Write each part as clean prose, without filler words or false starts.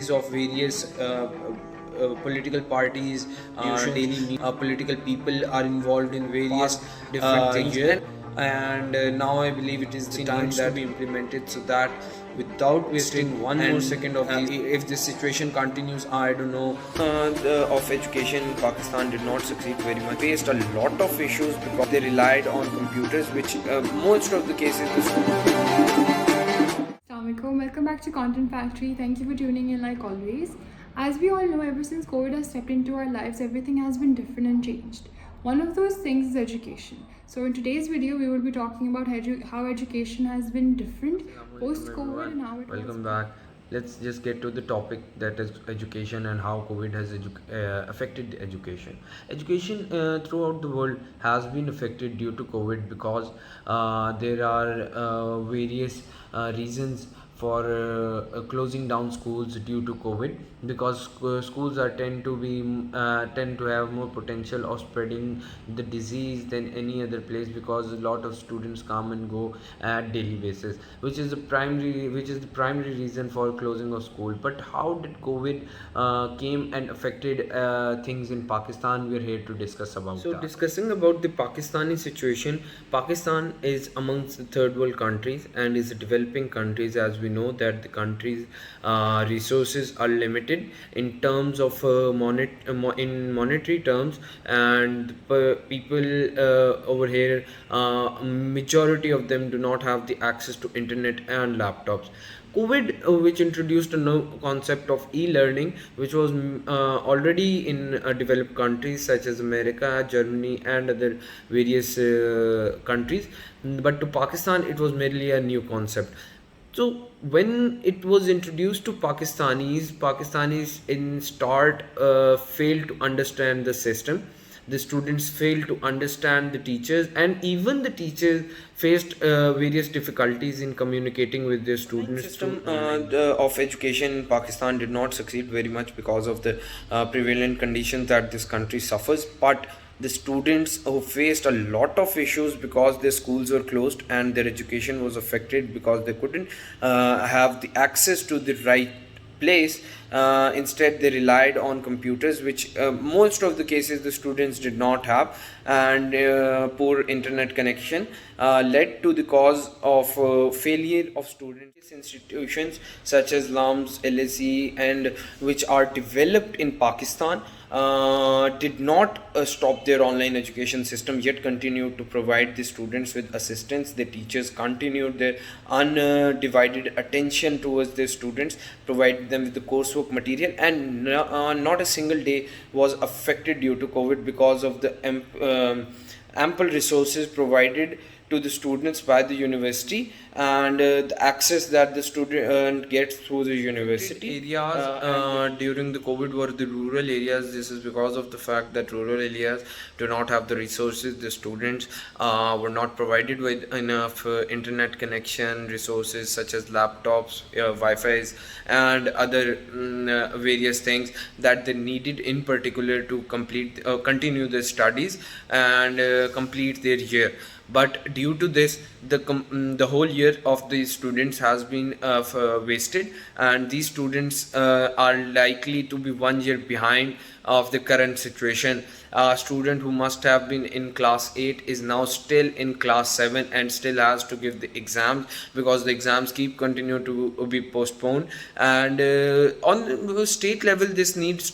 of various political parties, daily political people are involved in various different things here. And now I believe it is the time that be implemented, so that without wasting one more second of if this situation continues, I don't know. Of education in Pakistan did not succeed very much. Faced a lot of issues because they relied on computers, which most of the cases. Assalamualaikum. Welcome back to Content Factory. Thank you for tuning in like always. As we all know, ever since COVID has stepped into our lives, everything has been different and changed. One of those things is education. So in today's video, we will be talking about how education has been different post-COVID and how it Welcome back. Let's just get to the topic, that is education and how COVID has affected education. Education throughout the world has been affected due to COVID because there are various reasons for closing down schools due to COVID, because schools are tend to have more potential of spreading the disease than any other place, because a lot of students come and go at daily basis, which is the primary reason for closing of school. But how did COVID came and affected things in Pakistan? We're here to discuss about that. Discussing about the Pakistani situation, Pakistan is amongst the third world countries and is a developing countries. As we know that the country's resources are limited in terms of in monetary terms, and people over here, majority of them do not have the access to internet and laptops. COVID, which introduced a new concept of e-learning, which was already in developed countries such as America, Germany, and other various countries, but to Pakistan it was merely a new concept. So when it was introduced to Pakistanis in start failed to understand the system. The students failed to understand the teachers, and even the teachers faced various difficulties in communicating with their students. System of education in Pakistan did not succeed very much because of the prevalent conditions that this country suffers. But the students who faced a lot of issues because their schools were closed and their education was affected because they couldn't have the access to the right place. Instead they relied on computers, which most of the cases the students did not have, and poor internet connection led to the cause of failure of students. Institutions such as LAMS, LSE, and which are developed in Pakistan did not stop their online education system, yet continued to provide the students with assistance. The teachers continued their undivided attention towards their students, provided them with the coursework material, and not a single day was affected due to COVID because of the ample resources provided to the students by the university, and the access that the student gets through the university. Areas during the COVID were the rural areas. This is because of the fact that rural areas do not have the resources. The students were not provided with enough internet connection resources such as laptops, Wi-Fi's, and other various things that they needed in particular to continue their studies and complete their year. But due to this, the whole year of the students has been wasted, and these students are likely to be 1 year behind of the current situation. A student who must have been in class 8 is now still in class 7 and still has to give the exams, because the exams keep continue to be postponed. And on the state level, this needs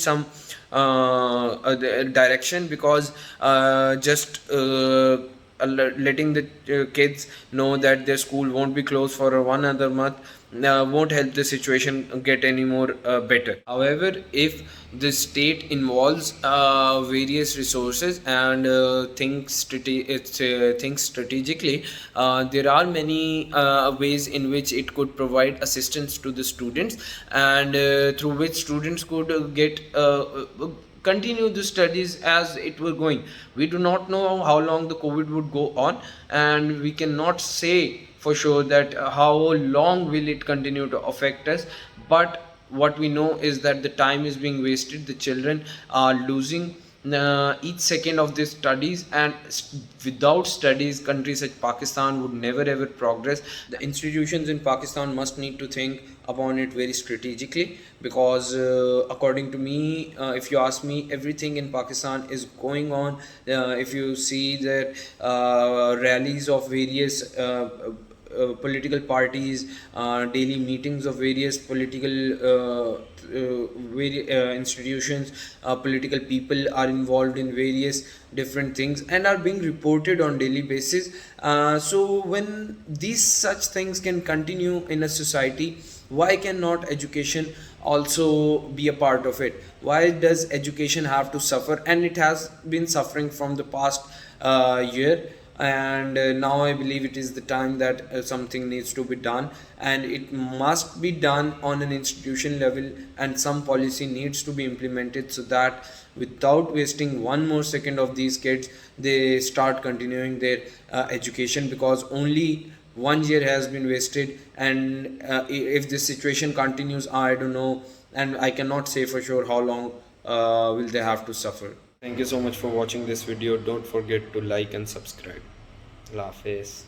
some direction, because just letting the kids know that their school won't be closed for one other month won't help the situation get any more better. However, if the state involves various resources and thinks strategically, there are many ways in which it could provide assistance to the students, and through which students could get continue the studies as it were going. We do not know how long the COVID would go on, and we cannot say for sure that how long will it continue to affect us. But what we know is that the time is being wasted. The children are losing each second of these studies, and without studies countries such Pakistan would never ever progress. The institutions in Pakistan must need to think upon it very strategically, because according to me, if you ask me, everything in Pakistan is going on. If you see that rallies of various political parties, daily meetings of various political institutions, political people are involved in various different things and are being reported on daily basis. So when these such things can continue in a society, why cannot education also be a part of it? Why does education have to suffer? And it has been suffering from the past year, and now I believe it is the time that something needs to be done, and it must be done on an institution level, and some policy needs to be implemented so that without wasting one more second of these kids, they start continuing their education, because only 1 year has been wasted. And if this situation continues, I don't know, and I cannot say for sure how long will they have to suffer. Thank you so much for watching this video. Don't forget to like and subscribe. Allah Hafiz.